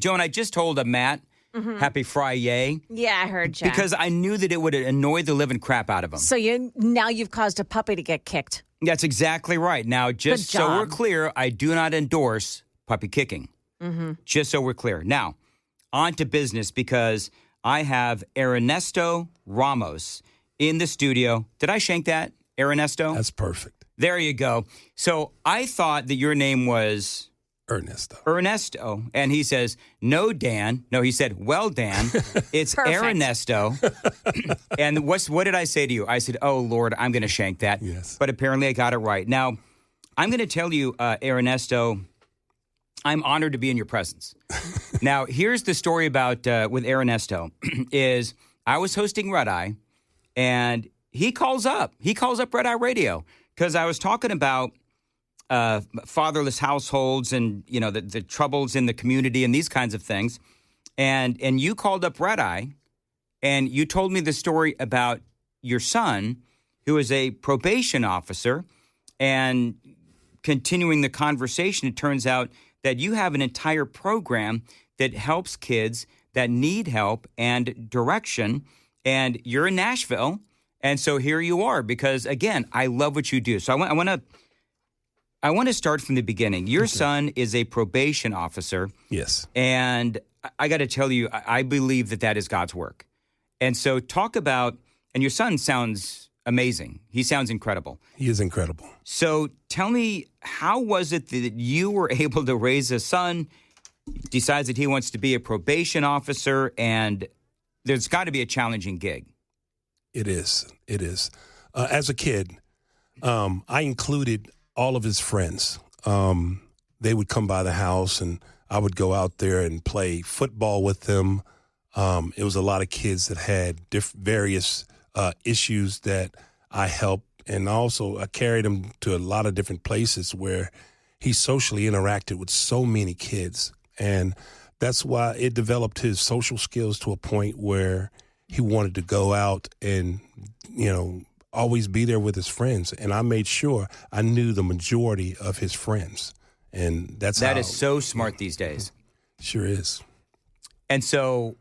Joan, I just told Matt, happy Friday. Yeah, I heard you. Because I knew that it would annoy the living crap out of him. So now you've caused a puppy to get kicked. That's exactly right. Now, just so we're clear, I do not endorse puppy kicking. Just so we're clear. Now, on to business, because I have Ernesto Ramos in the studio. Did I shank that, Ernesto? That's perfect. There you go. So I thought that your name was... Ernesto. And he says, no, Dan. No, he said, well, Dan, it's Ernesto. And what did I say to you? I said, oh, Lord, I'm going to shank that. Yes. But apparently I got it right. Now, I'm going to tell you, Ernesto, I'm honored to be in your presence. Now, here's the story about with Ernesto is I was hosting Red Eye, and he calls up Red Eye Radio because I was talking about fatherless households and, you know, the troubles in the community and these kinds of things. And you called up Red Eye and you told me the story about your son, who is a probation officer. And continuing the conversation, it turns out that you have an entire program that helps kids that need help and direction. And you're in Nashville. And so here you are, because, again, I love what you do. So I want to start from the beginning. Your son is a probation officer. Yes. And I got to tell you, I believe that is God's work. And so talk about, and your son sounds amazing. He sounds incredible. He is incredible. So tell me, how was it that you were able to raise a son, decides that he wants to be a probation officer, and there's got to be a challenging gig. It is. As a kid, I included all of his friends. They would come by the house and I would go out there and play football with them. It was a lot of kids that had various issues that I helped. And also I carried him to a lot of different places where he socially interacted with so many kids. And that's why it developed his social skills to a point where he wanted to go out and, you know, always be there with his friends. And I made sure I knew the majority of his friends. And that is so smart these days. Sure is. And so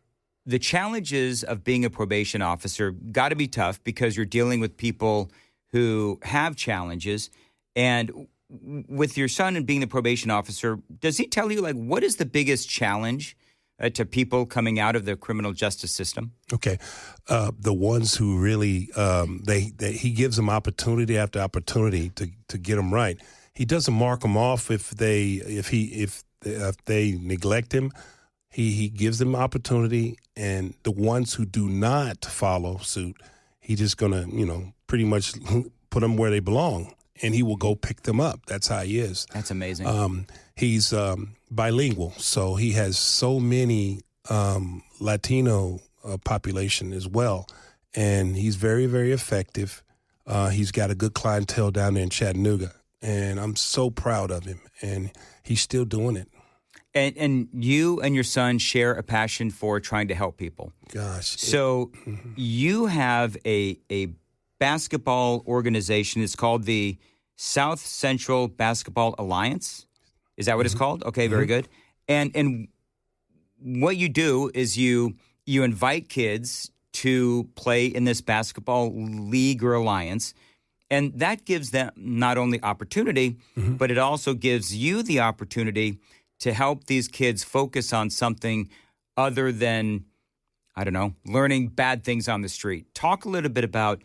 the challenges of being a probation officer got to be tough because you're dealing with people who have challenges. And with your son and being the probation officer, does he tell you, like, what is the biggest challenge to people coming out of the criminal justice system? Okay. The ones who really, he gives them opportunity after opportunity to get them right. He doesn't mark them off if they neglect him. He gives them opportunity, and the ones who do not follow suit, he's just going to, pretty much put them where they belong, and he will go pick them up. That's how he is. That's amazing. He's bilingual, so he has so many Latino population as well, and he's very, very effective. He's got a good clientele down there in Chattanooga, and I'm so proud of him, and he's still doing it. And you and your son share a passion for trying to help people. Gosh. So you have a basketball organization. It's called the South Central Basketball Alliance. Is that what it's called? Okay, very good. And what you do is you invite kids to play in this basketball league or alliance, and that gives them not only opportunity, but it also gives you the opportunity to help these kids focus on something other than, I don't know, learning bad things on the street. Talk a little bit about,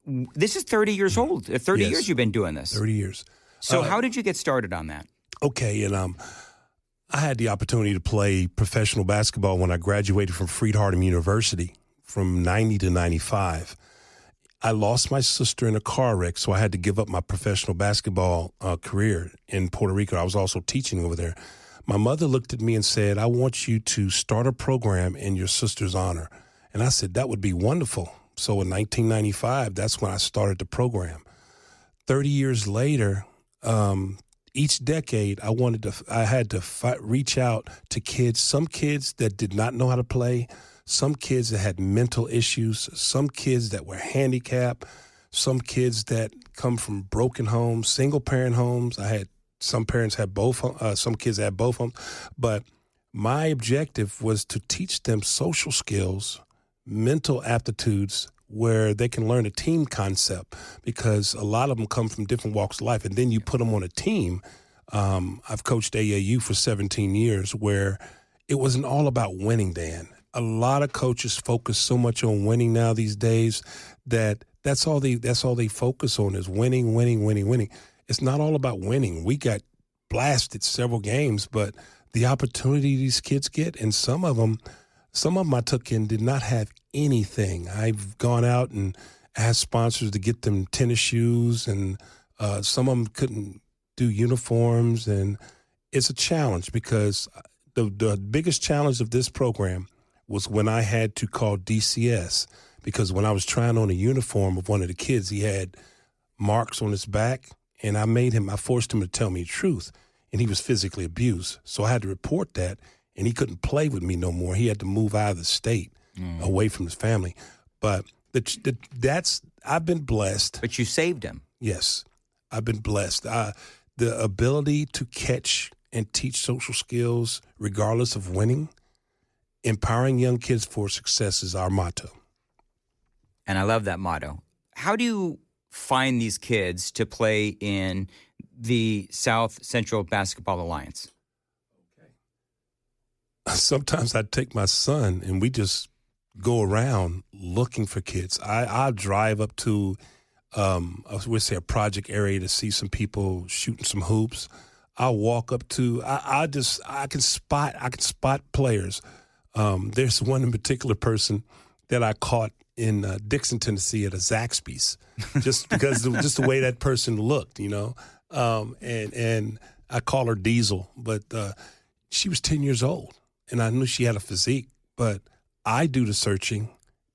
this is 30 years old. 30 years you've been doing this. 30 years. So how did you get started on that? Okay, and I had the opportunity to play professional basketball when I graduated from Freed-Hardeman University from 90 to 95. I lost my sister in a car wreck, so I had to give up my professional basketball career in Puerto Rico. I was also teaching over there. My mother looked at me and said, I want you to start a program in your sister's honor. And I said, that would be wonderful. So in 1995, that's when I started the program. 30 years later, each decade, I had to reach out to kids, some kids that did not know how to play, some kids that had mental issues, some kids that were handicapped, some kids that come from broken homes, single-parent homes. I had some parents had both, some kids had both homes. But My objective was to teach them social skills, mental aptitudes, where they can learn a team concept, because a lot of them come from different walks of life. And then you put them on a team. I've coached AAU for 17 years, where it wasn't all about winning, Dan. A lot of coaches focus so much on winning now these days that that's all they focus on is winning, winning, winning, winning. It's not all about winning. We got blasted several games, but the opportunity these kids get, and some of them I took in did not have anything. I've gone out and asked sponsors to get them tennis shoes, and some of them couldn't do uniforms, and it's a challenge because the biggest challenge of this program was when I had to call DCS, because when I was trying on a uniform of one of the kids, he had marks on his back, and I forced him to tell me the truth, and he was physically abused. So I had to report that, and he couldn't play with me no more. He had to move out of the state, away from his family. But I've been blessed. But you saved him. Yes, I've been blessed. The ability to catch and teach social skills, regardless of winning, empowering young kids for success is our motto. And I love that motto. How do you find these kids to play in the South Central Basketball Alliance? Sometimes I take my son and we just go around looking for kids. I drive up to, a project area to see some people shooting some hoops. I'll walk up to, I can spot players. There's one in particular person that I caught in Dixon, Tennessee at a Zaxby's, just because just the way that person looked, and I call her Diesel, but she was 10 years old, and I knew she had a physique, but I do the searching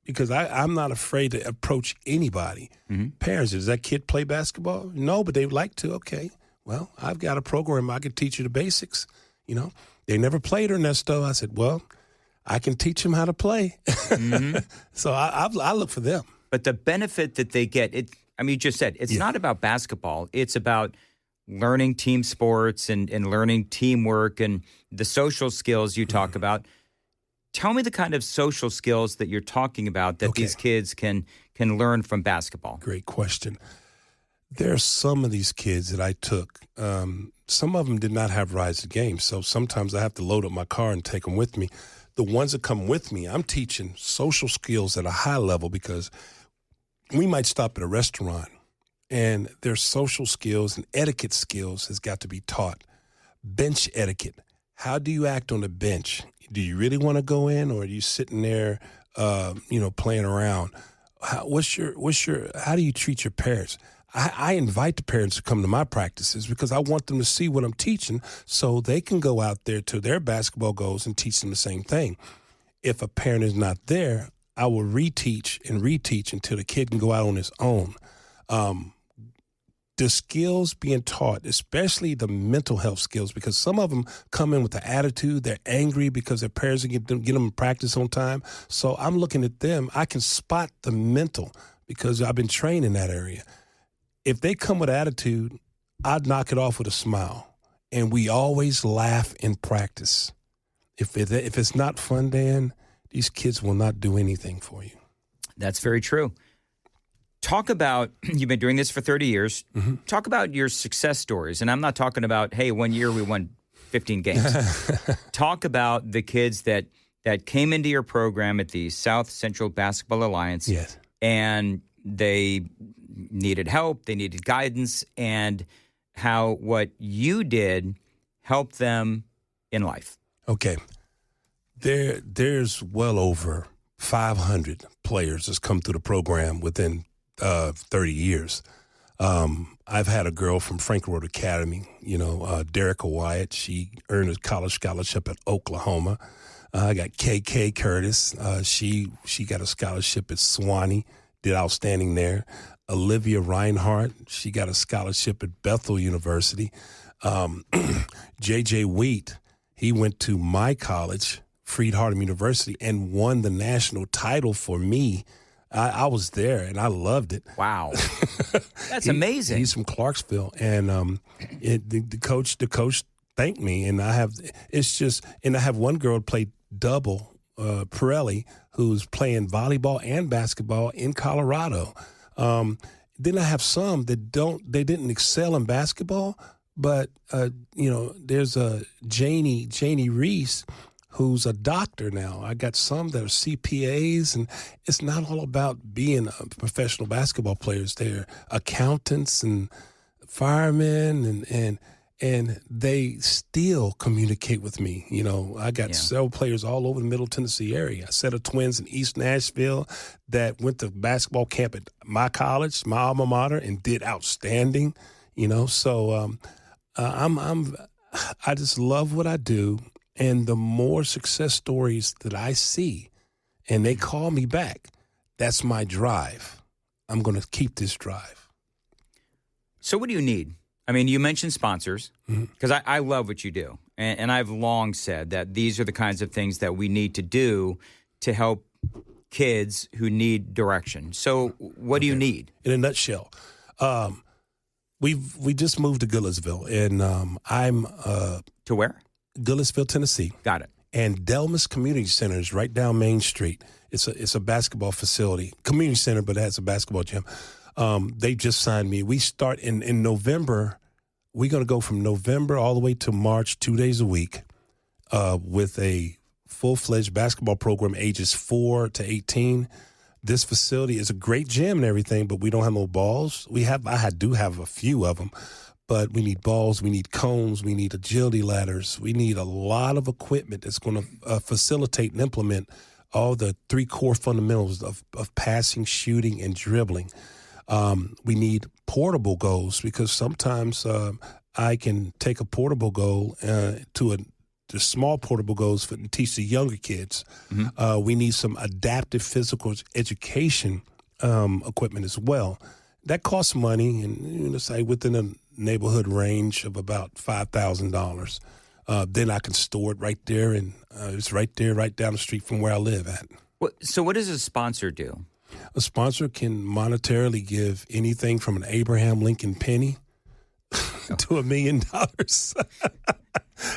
because I'm not afraid to approach anybody. Mm-hmm. Parents, does that kid play basketball? No, but they would like to. Okay, well, I've got a program. I can teach you the basics. They never played Ernesto. I said, well, I can teach them how to play. Mm-hmm. So I look for them. But the benefit that they get, you just said, it's not about basketball. It's about learning team sports and learning teamwork and the social skills you talk about. Tell me the kind of social skills that you're talking about that these kids can learn from basketball. Great question. There are some of these kids that I took. Some of them did not have rides to games, so sometimes I have to load up my car and take them with me. The ones that come with me, I'm teaching social skills at a high level because we might stop at a restaurant and their social skills and etiquette skills has got to be taught. Bench etiquette. How do you act on the bench? Do you really want to go in, or are you sitting there, playing around? How do you treat your parents? I invite the parents to come to my practices because I want them to see what I'm teaching so they can go out there to their basketball goals and teach them the same thing. If a parent is not there, I will reteach until the kid can go out on his own. The skills being taught, especially the mental health skills, because some of them come in with the attitude, they're angry because their parents didn't get them practice on time. So I'm looking at them. I can spot the mental because I've been trained in that area. If they come with attitude, I'd knock it off with a smile. And we always laugh in practice. If it's not fun, Dan, these kids will not do anything for you. That's very true. Talk about, you've been doing this for 30 years. Mm-hmm. Talk about your success stories. And I'm not talking about, hey, one year we won 15 games. Talk about the kids that came into your program at the South Central Basketball Alliance. Yes. And they needed help, they needed guidance, and how what you did helped them in life. Okay. There's well over 500 players that's come through the program within 30 years. I've had a girl from Frank Road Academy, Derica Wyatt. She earned a college scholarship at Oklahoma. I got KK Curtis. She got a scholarship at Sewanee, did outstanding there. Olivia Reinhardt, she got a scholarship at Bethel University. J.J. Wheat, he went to my college, Freed-Hardeman University, and won the national title for me. I was there, and I loved it. Wow. That's amazing. He's from Clarksville, and the coach thank me. And I have one girl play double, Pirelli, who's playing volleyball and basketball in Colorado. Then I have some that didn't excel in basketball, but there's a Janie Reese, who's a doctor now. I got some that are CPAs, and it's not all about being a professional basketball players. They're accountants and firemen, and they still communicate with me. I got several players all over the Middle Tennessee area. A set of twins in East Nashville that went to basketball camp at my college, my alma mater, and did outstanding. So I just love what I do. And the more success stories that I see and they call me back, that's my drive. I'm going to keep this drive. So what do you need? I mean, you mentioned sponsors, because I love what you do. And I've long said that these are the kinds of things that we need to do to help kids who need direction. So what do you need? In a nutshell, we just moved to Goodlettsville, and I'm to where? Goodlettsville, Tennessee. Got it. And Delmas Community Center is right down Main Street. It's a basketball facility, community center, but it has a basketball gym. They just signed me. We start in November. We're going to go from November all the way to March, 2 days a week, with a full-fledged basketball program, ages 4 to 18. This facility is a great gym and everything, but we don't have no balls. I do have a few of them. But we need balls, we need cones, we need agility ladders. We need a lot of equipment that's going to facilitate and implement all the 3 core fundamentals of passing, shooting, and dribbling. We need portable goals, because sometimes I can take a portable goal to small portable goals to teach the younger kids. We need some adaptive physical education equipment as well. That costs money, and say within a neighborhood range of about $5,000. Then I can store it right there, and it's right down the street from where I live at. So what does a sponsor do? A sponsor can monetarily give anything from an Abraham Lincoln penny to $1 million.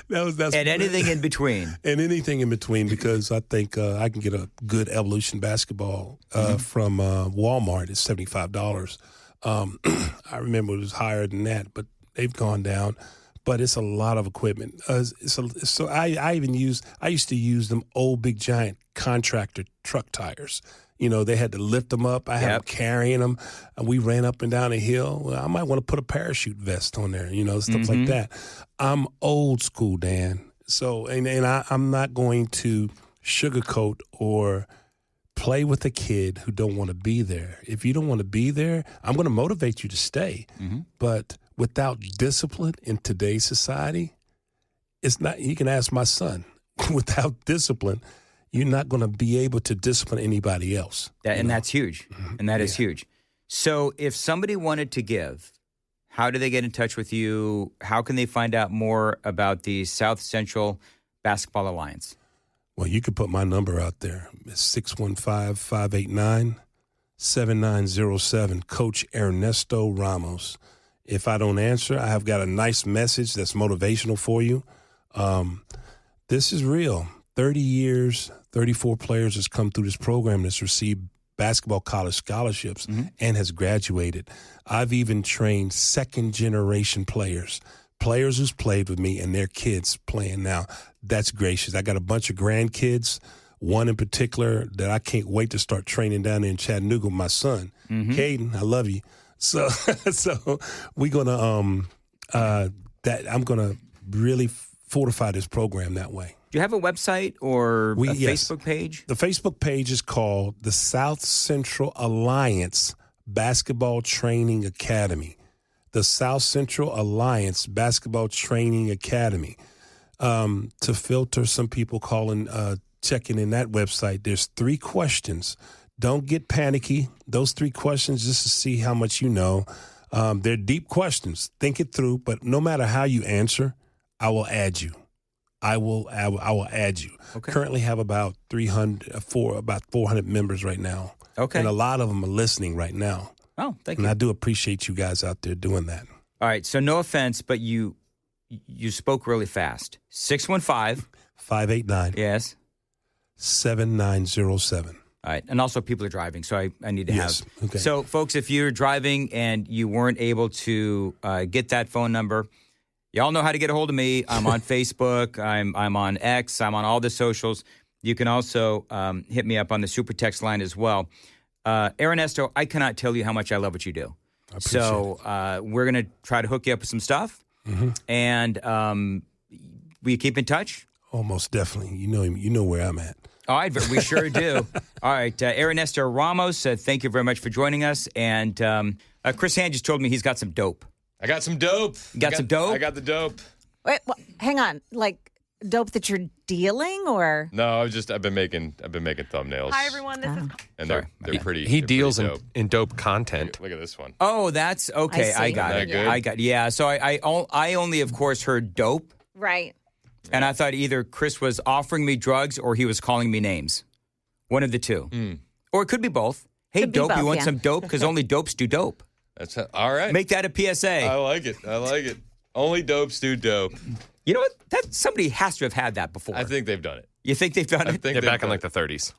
That's and anything in between. And anything in between, because I think I can get a good Evolution basketball from Walmart at $75. I remember it was higher than that, but they've gone down. But it's a lot of equipment. So I used to use them old big giant contractor truck tires. They had to lift them up. I had them carrying them. And we ran up and down a hill. Well, I might want to put a parachute vest on there, stuff like that. I'm old school, Dan. So, I'm not going to sugarcoat or play with a kid who don't want to be there. If you don't want to be there, I'm going to motivate you to stay. But without discipline in today's society, it's not. You can ask my son. Without discipline, you're not going to be able to discipline anybody else. That's huge. And that is huge. So if somebody wanted to give, how do they get in touch with you? How can they find out more about the South Central Basketball Alliance? Well, you could put my number out there. It's 615-589-7907, Coach Ernesto Ramos. If I don't answer, I have got a nice message that's motivational for you. This is real. 30 years, 34 players has come through this program that's received basketball college scholarships and has graduated. I've even trained second-generation players who's played with me and their kids playing now. That's gracious. I got a bunch of grandkids, one in particular that I can't wait to start training down there in Chattanooga with my son. Caden, I love you. So we're going to I'm going to really fortify this program that way. Do you have a website or Facebook page? The Facebook page is called the South Central Alliance Basketball Training Academy. The South Central Alliance Basketball Training Academy. To filter some people checking in that website, there's 3 questions. Don't get panicky. Those 3 questions just to see how much you know. They're deep questions. Think it through, but no matter how you answer, I will add you. I will add you. Okay. Currently have about 400 members right now. Okay. And a lot of them are listening right now. Oh, thank you. And I do appreciate you guys out there doing that. All right. So no offense, but you you spoke really fast. 615. 589. Yes. 7907. All right. And also people are driving, so I need to Yes. have. Okay. So, folks, if you're driving and you weren't able to get that phone number, y'all know how to get a hold of me. I'm on Facebook. I'm on X. I'm on all the socials. You can also hit me up on the super text line as well. Ernesto, I cannot tell you how much I love what you do. I appreciate So we're going to try to hook you up with some stuff. Mm-hmm. And will you keep in touch? Oh, most definitely. You know where I'm at. All right, we sure do. All right, Ernesto Ramos, thank you very much for joining us. And Chris Hand just told me he's got some dope. I got some dope. You got some dope? I got the dope. Wait, hang on. Like dope that you're dealing, or No, I've been making thumbnails. Hi, everyone. This is And Sorry. they're pretty. He they're deals pretty dope. in dope content. Look at this one. Oh, that's okay. I I see. got Isn't it. that good? I got yeah. So I only, of course, heard dope, right? and I thought either Chris was offering me drugs or he was calling me names. One of the two, or it could be both. Hey, Could be dope, you both, want yeah. some dope? Because only dopes do dope. All right. Make that a PSA. I like it. Only dopes do dope. You know what? That somebody has to have had that before. I think they've done it. You think they've done I it? think Yeah, they've back in done like the 30s.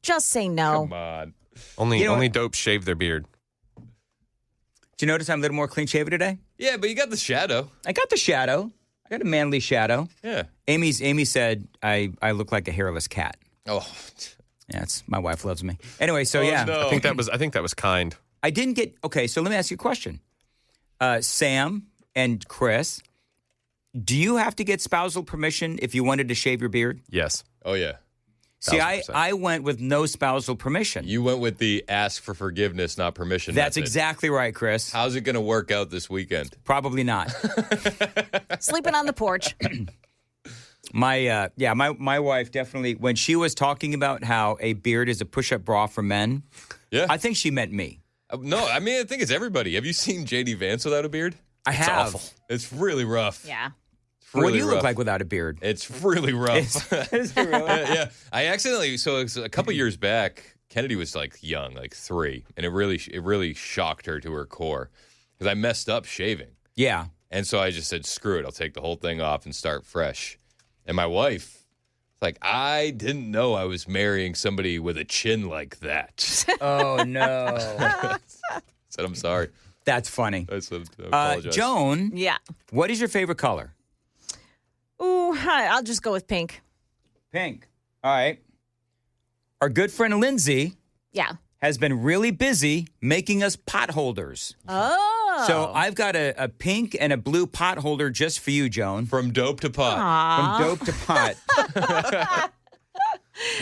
Just say no. Come on. Only You know only what? dope shave their beard. Do you notice I'm a little more clean shaven today? Yeah, but you got the shadow. I got the shadow. I got a manly shadow. Yeah. Amy said I look like a hairless cat. Oh. Yeah, my wife loves me. Anyway, so Oh, yeah. no. I think that was kind. I didn't get okay, so let me ask you a question. Sam and Chris, do you have to get spousal permission if you wanted to shave your beard? Yes. Oh yeah. See, 1000%. I went with no spousal permission. You went with the ask for forgiveness, not permission. That's method. exactly right, Chris. How's it going to work out this weekend? Probably not. Sleeping on the porch. My wife definitely, when she was talking about how a beard is a push-up bra for men, Yeah. I think she meant me. No, I mean I think it's everybody. Have you seen JD Vance without a beard? I have. awful. It's really rough. Yeah. It's really What do you rough. look like without a beard? It's really rough. Is it really? Yeah. I accidentally. So it's a couple years back, Kennedy was like young, like 3, and it really shocked her to her core because I messed up shaving, Yeah. and so I just said, "Screw it, I'll take the whole thing off and start fresh." And my wife, like, I didn't know I was marrying somebody with a chin like that. Oh, no. Said, "I'm sorry." That's funny. I said, I apologize. Joan, Yeah. what is your favorite color? Ooh, I'll just go with pink. Pink. All right. Our good friend Lindsay Yeah. has been really busy making us pot holders. Oh. So I've got a pink and a blue pot holder just for you, Joan. From dope to pot. From dope to pot.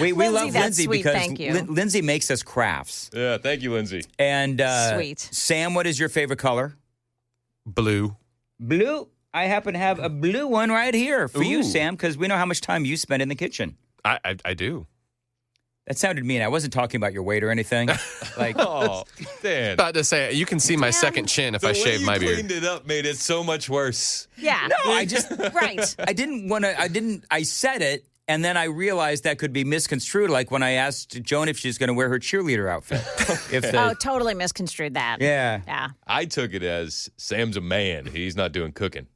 we Lindsay, love that's Lindsay sweet, because thank you. Lindsay makes us crafts. Yeah, thank you, Lindsay. And Sweet. Sam, what is your favorite color? Blue. Blue. I happen to have a blue one right here for you, Ooh. Sam, because we know how much time you spend in the kitchen. I do. That sounded mean. I wasn't talking about your weight or anything. Like, Oh, Dan. About to say, you can see my second chin if I shave my The way you beard. cleaned it up made it so much worse. Yeah. no, I just, Right. I said it, and then I realized that could be misconstrued. Like when I asked Joan if she's going to wear her cheerleader outfit. Oh, totally misconstrued that. Yeah. Yeah. I took it as Sam's a man. He's not doing cooking.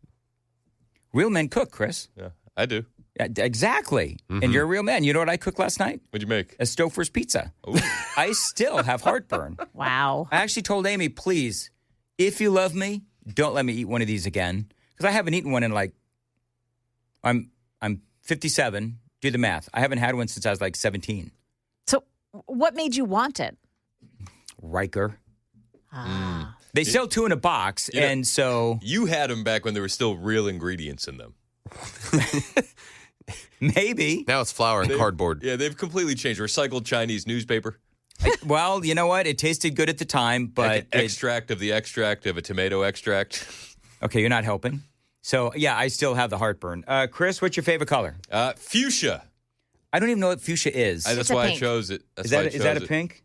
Real men cook, Chris. Yeah, I do. Yeah, exactly. And you're a real man. You know what I cooked last night? What'd you make? A Stouffer's pizza. Ooh. I still have heartburn. Wow. I actually told Amy, please, if you love me, don't let me eat one of these again. Because I haven't eaten one in like, I'm 57. Do the math. I haven't had one since I was like 17. So what made you want it? Riker. Ah. They sell 2 in a box, You know- and so You had them back when there were still real ingredients in them. maybe. Now it's flour and cardboard. Yeah, they've completely changed. Recycled Chinese newspaper. Well, you know what? It tasted good at the time, but Like an extract of the extract of a tomato extract. okay, you're not helping. So yeah, I still have the heartburn. Chris, what's your favorite color? Fuchsia. I don't even know what fuchsia is. That's It's a why pink. I chose it. That's Is why I that chose a it. pink?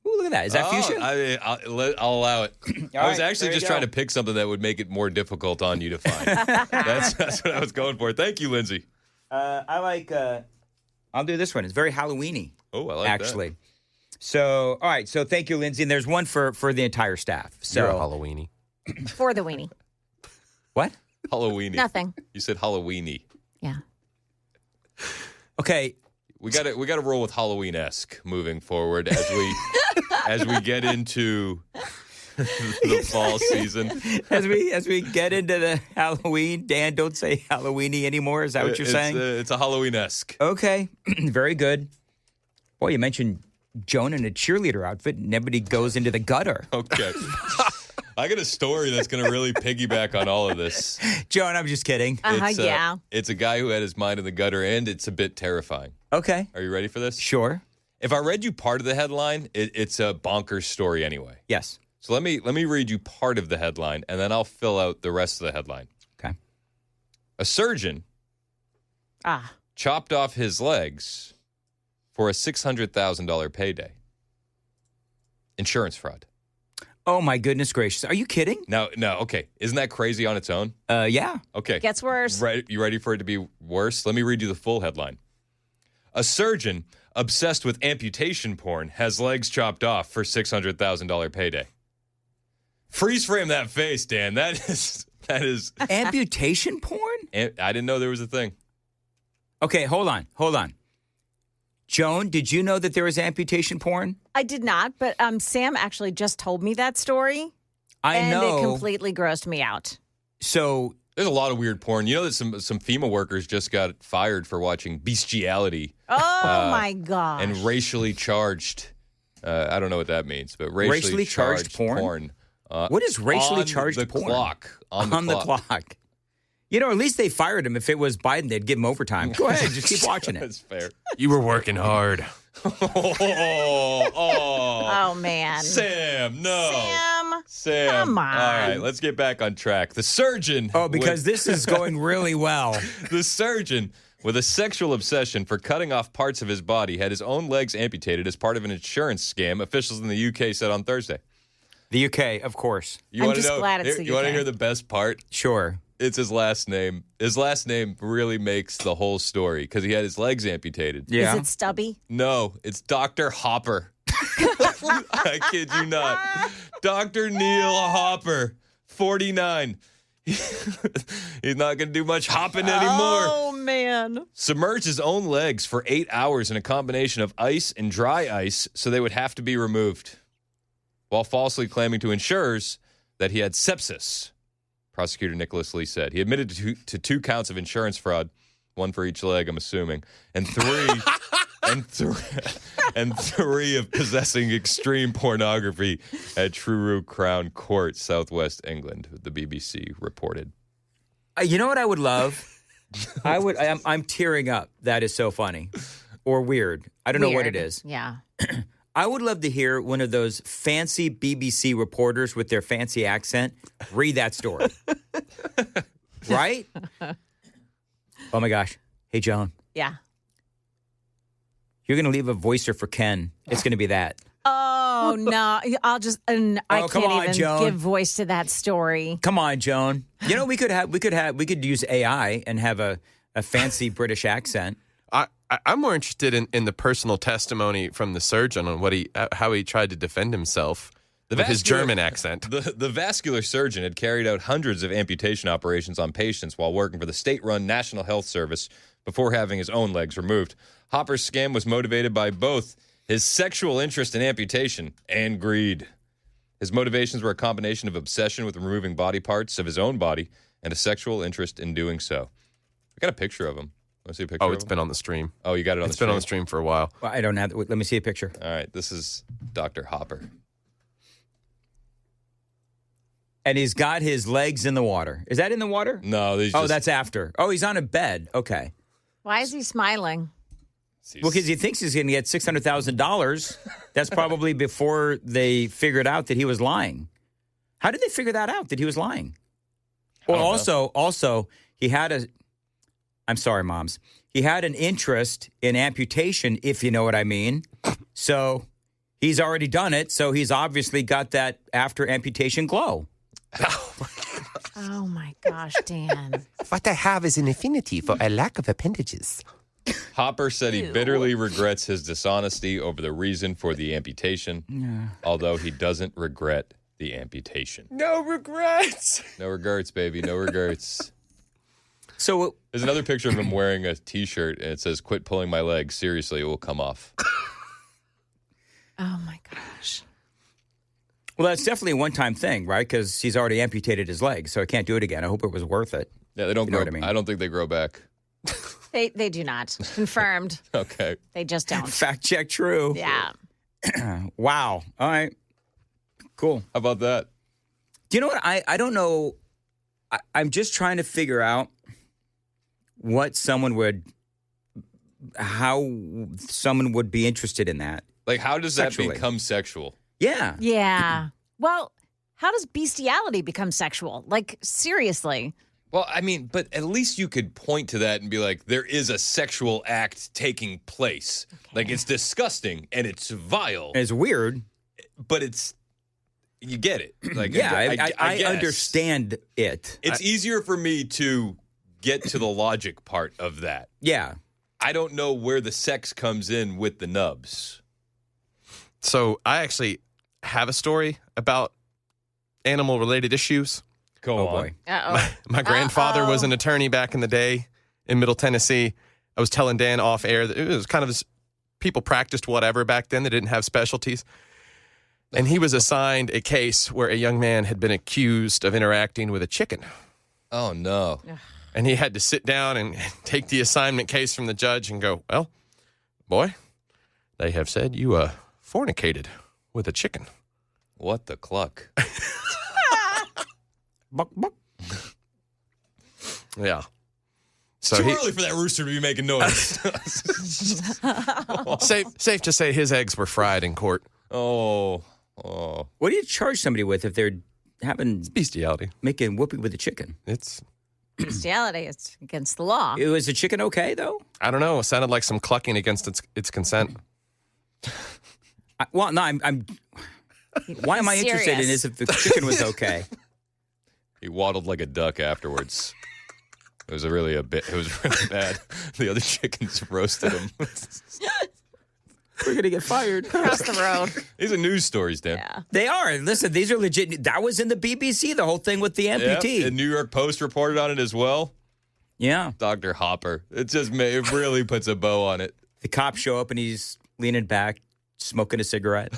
Ooh, look at that. Is that fuchsia? I'll allow it. I was right, actually there you just trying go. to pick something that would make it more difficult on you to find. that's what I was going for. Thank you, Lindsay. I like. I'll do this one. It's very Halloweeny. Oh, I like actually. So, all right. So, thank you, Lindsay. And there's one for the entire staff. So, You're a Halloweeny. For the weenie. what? Halloweeny. Nothing. You said Halloweeny. Yeah. Okay. We got to roll with Halloween-esque moving forward as we get into the fall season. As we get into the Halloween, Dan, don't say Halloweeny anymore. Is that what you're saying? It's a Halloween-esque. Okay. Very good. Boy, you mentioned Joan in a cheerleader outfit, and everybody goes into the gutter. Okay. I got a story that's going to really piggyback on all of this. Joan, I'm just kidding. Yeah. It's a guy who had his mind in the gutter, and it's a bit terrifying. Okay. Are you ready for this? Sure. If I read you part of the headline, it's a bonkers story anyway. Yes. So let me read you part of the headline, and then I'll fill out the rest of the headline. Okay. A surgeon chopped off his legs for a $600,000 payday. Insurance fraud. Oh, my goodness gracious. Are you kidding? No, okay. Isn't that crazy on its own? Yeah. Okay. Gets worse. You ready for it to be worse? Let me read you the full headline. A surgeon obsessed with amputation porn has legs chopped off for $600,000 payday. Freeze frame that face, Dan. That is Amputation porn? I didn't know there was a thing. Okay, hold on. Joan, did you know that there was amputation porn? I did not, but Sam actually just told me that story. I know. And it completely grossed me out. So There's a lot of weird porn. You know that some FEMA workers just got fired for watching bestiality. Oh, my gosh. And racially charged. I don't know what that means, but racially charged porn. What is racially charged porn? On the clock. You know, at least they fired him. If it was Biden, they'd give him overtime. Go ahead, just keep watching it. That's fair. You were working hard. Oh, man. Sam, no. Sam. Come on. All right, let's get back on track. The surgeon. Oh, because this is going really well. The surgeon with a sexual obsession for cutting off parts of his body had his own legs amputated as part of an insurance scam, officials in the UK said on Thursday. The UK, of course. I'm just glad it's the You want to UK. hear the best part? Sure. It's his last name. His last name really makes the whole story because he had his legs amputated. Yeah. Is it Stubby? No, it's Dr. Hopper. I kid you not. Dr. Neil Hopper, 49. He's not going to do much hopping anymore. Oh, man. Submerged his own legs for 8 hours in a combination of ice and dry ice so they would have to be removed, while falsely claiming to insurers that he had sepsis. Prosecutor Nicholas Lee said he admitted to 2 counts of insurance fraud, 1 for each leg, I'm assuming, and 3 and 3 of possessing extreme pornography at Truro Crown Court, Southwest England. The BBC reported. You know what I would love? I'm tearing up. That is so funny, or weird. I don't know what it is. Yeah. I would love to hear one of those fancy BBC reporters with their fancy accent read that story. Right? Oh, my gosh. Hey, Joan, Yeah. you're going to leave a voicer for Ken. It's going to be that. Oh, no. I come can't on, even Joan. give voice to that story. Come on, Joan. You know, we could use AI and have a fancy British accent. I'm more interested in the personal testimony from the surgeon on how he tried to defend himself with his German accent. The vascular surgeon had carried out hundreds of amputation operations on patients while working for the state-run National Health Service before having his own legs removed. Hopper's scam was motivated by both his sexual interest in amputation and greed. His motivations were a combination of obsession with removing body parts of his own body and a sexual interest in doing so. I got a picture of him. Want to see a picture? Oh, it's been on the stream. Oh, you got it on the stream? It's been on the stream for a while. Well, I don't have. Let me see a picture. All right, this is Dr. Hopper. And he's got his legs in the water. Is that in the water? No, that's after. Oh, he's on a bed. Okay. Why is he smiling? Well, because he thinks he's going to get $600,000. That's probably before they figured out that he was lying. How did they figure that out, that he was lying? Well, also, he had I'm sorry, moms. He had an interest in amputation, if you know what I mean. So he's already done it. So he's obviously got that after amputation glow. Oh, my gosh, Dan. What I have is an affinity for a lack of appendages. Hopper said he bitterly regrets his dishonesty over the reason for the amputation, although he doesn't regret the amputation. No regrets. No regrets, baby. No regrets. So there's another picture of him wearing a T-shirt, and it says, "Quit pulling my leg. Seriously, it will come off." Oh, my gosh. well, that's definitely a one-time thing, right? Because he's already amputated his leg, so I can't do it again. I hope it was worth it. Yeah, they don't You know grow. what I mean? I don't think they grow back. They do not. Confirmed. Okay. They just don't. Fact check true. Yeah. Wow. All right. Cool. How about that? Do you know what? I don't know. I'm just trying to figure out how someone would be interested in that. Like, how does Sexually. that become sexual? Yeah. Yeah. Well, how does bestiality become sexual? Like, seriously. Well, I mean, but at least you could point to that and be like, there is a sexual act taking place. Like, it's disgusting and it's vile, It's weird. but you get it. Like, Yeah, I guess. understand it. It's easier for me to get to the logic part of that. Yeah. I don't know where the sex comes in with the nubs. So I actually have a story about animal-related issues. Go Oh, on. boy. Uh-oh. My grandfather was an attorney back in the day in Middle Tennessee. I was telling Dan off air that it was kind of people practiced whatever back then. They didn't have specialties. And he was assigned a case where a young man had been accused of interacting with a chicken. Oh, no. And he had to sit down and take the assignment case from the judge and go, well, boy, they have said you fornicated with a chicken. What the cluck? Buck, buck. Yeah. So Too early for that rooster to be making noise. safe to say his eggs were fried in court. Oh. What do you charge somebody with if they're Bestiality. making whoopee with a chicken? It's, Bestiality is against the law. Was the chicken okay, though? I don't know. It sounded like some clucking against its consent. Well, no, I'm why am I interested in Serious. this if the chicken was okay? He waddled like a duck afterwards. It was really bad. The other chickens roasted him. We're going to get fired. Across the road. These are news stories, Dan. Yeah. They are. Listen, these are legit. That was in the BBC, the whole thing with the amputee. The New York Post reported on it as well. Yeah. Dr. Hopper. It really puts a bow on it. The cops show up and he's leaning back, smoking a cigarette.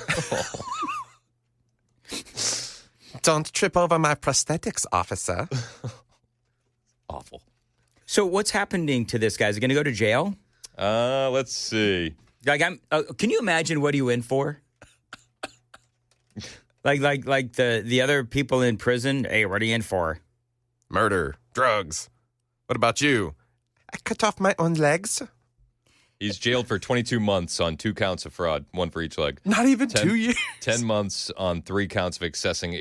Don't trip over my prosthetics, officer. Awful. So what's happening to this guy? Is he going to go to jail? Let's see. Like, can you imagine what are you in for? like the other people in prison. Hey, what are you in for? Murder. Drugs. What about you? I cut off my own legs. He's jailed for 22 months on 2 counts of fraud, 1 for each leg. Not even 2 years. 10 months on 3 counts of accessing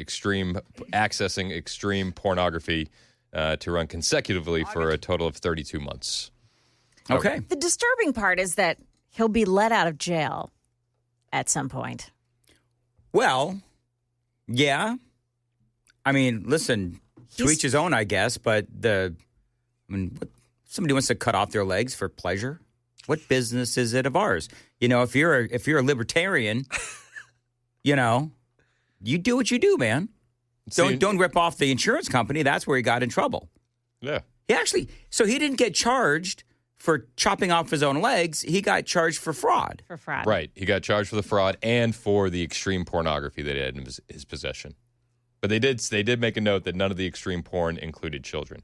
extreme pornography to run consecutively for a total of 32 months. Okay. The disturbing part is that he'll be let out of jail at some point. Well, yeah. I mean, listen, to each his own, I guess. But somebody wants to cut off their legs for pleasure. What business is it of ours? You know, if you're a libertarian, you know, you do what you do, man. Don't rip off the insurance company. That's where he got in trouble. Yeah. He didn't get charged for chopping off his own legs. He got charged for fraud. For fraud. Right. He got charged for the fraud and for the extreme pornography that he had in his possession. But they did make a note that none of the extreme porn included children.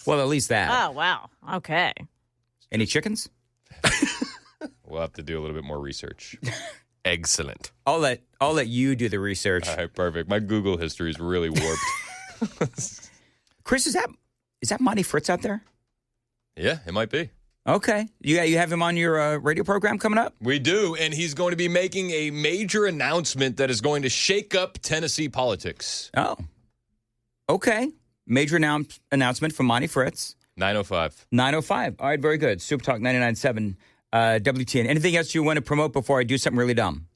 Well, at least that. Oh, wow. Okay. Any chickens? We'll have to do a little bit more research. Excellent. I'll let you do the research. All right, perfect. My Google history is really warped. Chris, is that Monty Fritz out there? Yeah, it might be. Okay. You have him on your radio program coming up? We do, and he's going to be making a major announcement that is going to shake up Tennessee politics. Oh. Okay. Major announcement from Monty Fritz. 9:05. 9:05. All right, very good. Super Talk 99.7 WTN. Anything else you want to promote before I do something really dumb?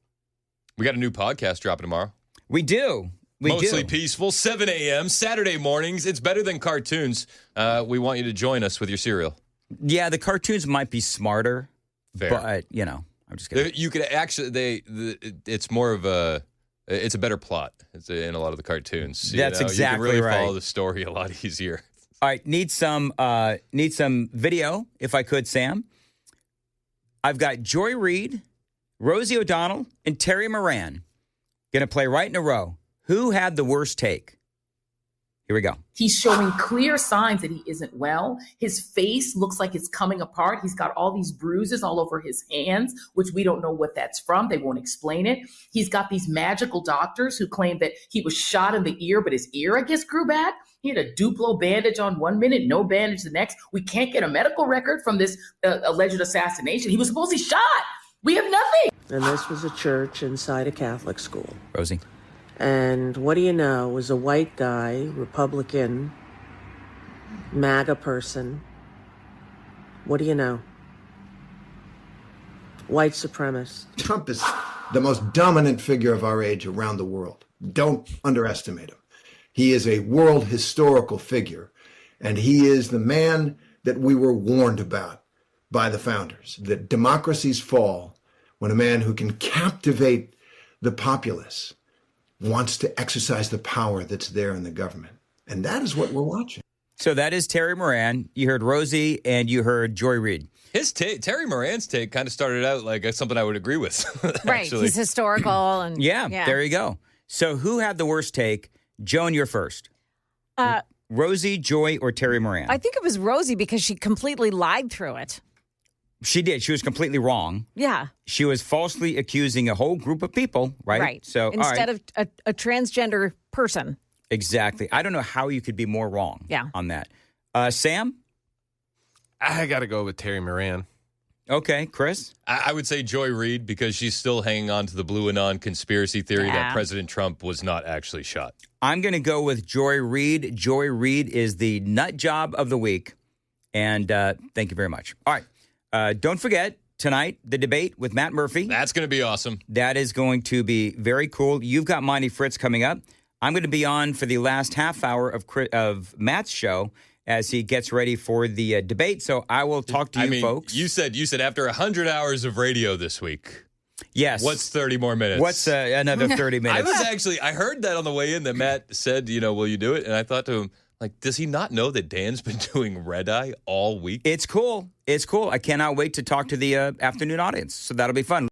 We got a new podcast dropping tomorrow. We do. Mostly peaceful, 7 a.m., Saturday mornings. It's better than cartoons. We want you to join us with your cereal. Yeah, the cartoons might be smarter, Fair. but, I'm just kidding. You could actually, it's more of it's a better plot in a lot of the cartoons. That's exactly You can really right. follow the story a lot easier. All right, need some video, if I could, Sam. I've got Joy Reid, Rosie O'Donnell, and Terry Moran going to play right in a row. Who had the worst take? Here we go. He's showing clear signs that he isn't well. His face looks like it's coming apart. He's got all these bruises all over his hands, which we don't know what that's from. They won't explain it. He's got these magical doctors who claim that he was shot in the ear, but his ear, I guess, grew back. He had a Duplo bandage on 1 minute, no bandage the next. We can't get a medical record from this alleged assassination. He was supposedly shot. We have nothing. And this was a church inside a Catholic school. Rosie. And what do you know? Was a white guy, Republican, MAGA person. What do you know? White supremacist. Trump is the most dominant figure of our age around the world. Don't underestimate him. He is a world historical figure, and he is the man that we were warned about by the founders, that democracies fall when a man who can captivate the populace wants to exercise the power that's there in the government. And that is what we're watching. So that is Terry Moran. You heard Rosie and you heard Joy Reid. His Terry Moran's take kind of started out like something I would agree with. Right. Actually. He's historical. And Yeah, there you go. So who had the worst take? Joan, you're first. Rosie, Joy, or Terry Moran? I think it was Rosie because she completely lied through it. She did. She was completely wrong. Yeah. She was falsely accusing a whole group of people, right? Right. So instead of a transgender person. Exactly. I don't know how you could be more wrong on that. Sam? I got to go with Terry Moran. Okay. Chris? I would say Joy Reid because she's still hanging on to the Blue Anon conspiracy theory that President Trump was not actually shot. I'm going to go with Joy Reid. Joy Reid is the nut job of the week. And thank you very much. All right. Don't forget, tonight, the debate with Matt Murphy. That's going to be awesome. That is going to be very cool. You've got Monty Fritz coming up. I'm going to be on for the last half hour of Matt's show as he gets ready for the debate. So I will talk to you folks. You said after 100 hours of radio this week. Yes. What's 30 more minutes? What's another 30 minutes? I heard that on the way in that Matt said, will you do it? And I thought to him, does he not know that Dan's been doing Red Eye all week? It's cool. It's cool. I cannot wait to talk to the afternoon audience. So that'll be fun.